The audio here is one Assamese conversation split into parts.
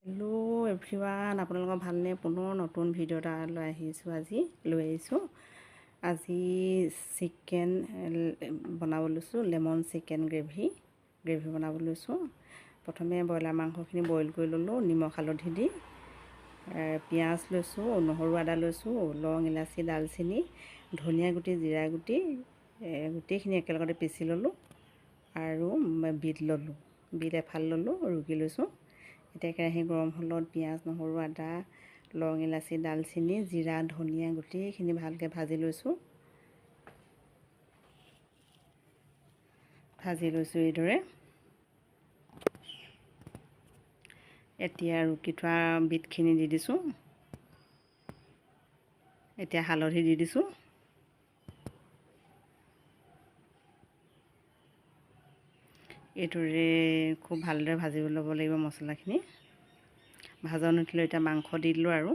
হেল্ল' এভৰিৱান, আপোনালোকৰ ভালনে? পুনৰ নতুন ভিডিঅ' এটা লৈ আহিছোঁ। আজি চিকেন বনাব লৈছোঁ, লেমন চিকেন গ্ৰেভি বনাব লৈছোঁ। প্ৰথমে ব্ৰইলাৰ মাংসখিনি বইল কৰি ল'লোঁ নিমখ হালধি দি। পিঁয়াজ লৈছোঁ, নহৰু আদা লৈছোঁ, লং ইলাচি ডালচেনি ধনিয়া গুটি জিৰা গুটি গোটেইখিনি একেলগতে পিচি ল'লোঁ। আৰু বিট ল'লোঁ, বিট এফাল ল'লোঁ, ৰুকি লৈছোঁ। এতিয়া কেৰাহী গৰম হ'লত পিঁয়াজ নহৰু আদা লং ইলাচি ডালচেনি জিৰা ধনিয়া গোটেইখিনি ভালকৈ ভাজি লৈছোঁ এইদৰে। এতিয়া ৰুকি থোৱা বিটখিনি দি দিছোঁ। এতিয়া হালধি দি দিছোঁ। এইদৰে খুব ভালদৰে ভাজি ল'ব লাগিব মছলাখিনি। ভাজা নুঠিলে এতিয়া মাংস দি দিলোঁ আৰু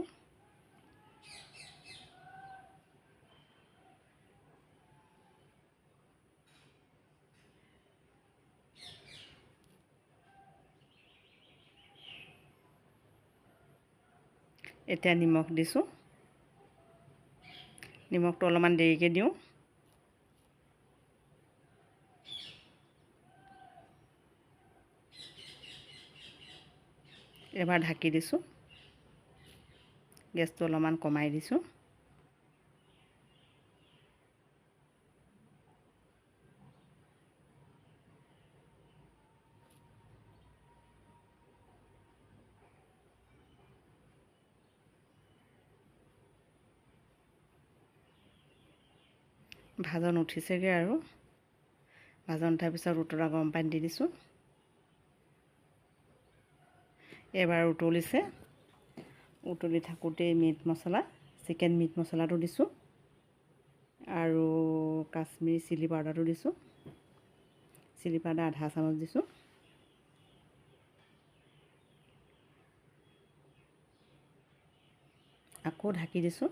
এতিয়া নিমখ দিছোঁ। নিমখটো অলপমান দেৰিকৈ দিওঁ। এবাৰ ঢাকি দিছোঁ। গেছটো অলপমান কমাই দিছোঁ। ভাজন উঠিছেগৈ আৰু ভাজন উঠাৰ পিছত উতলা গৰম পানী দি দিছোঁ। এবাৰ উতলিছে। উতলি থাকোঁতেই চিকেন মিট মছলাটো দিছোঁ আৰু কাশ্মীৰী চিলি পাউডাৰটো দিছোঁ। চিলি পাউডাৰ আধা চামুচ দিছোঁ। আকৌ ঢাকি দিছোঁ।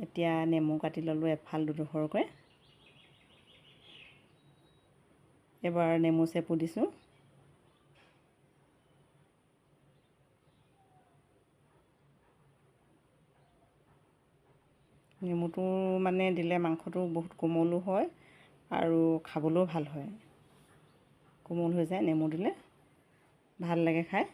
এতিয়া নেমু কাটি ল'লোঁ এফাল দুডোখৰকৈ। এবাৰ নেমু চেপু দিছোঁ। নেমুটো মানে দিলে মাংসটো বহুত কোমলো হয় আৰু খাবলৈও ভাল হয়। কোমল হৈ যায় নেমু দিলে, ভাল লাগে খাই।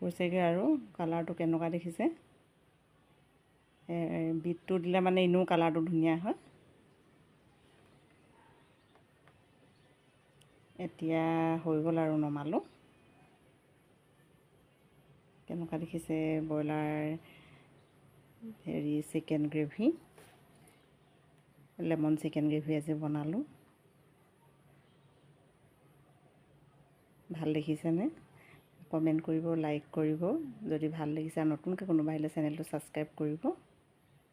হৈছেগৈ আৰু কালাৰটো কেনেকুৱা দেখিছে। বিটটো দিলে মানে এনেও কালাৰটো ধুনীয়া হয়। এতিয়া হৈ গ'ল আৰু নমালোঁ। কেনেকুৱা দেখিছে broiler chicken gravy, lemon chicken gravy আজি বনালোঁ। ভাল দেখিছেনে? কমেণ্ট কৰিব, লাইক কৰিব। যদি ভাল লাগিছে আৰু নতুনকৈ কোনোবা আহিলে চেনেলটো ছাবস্ক্ৰাইব কৰিব।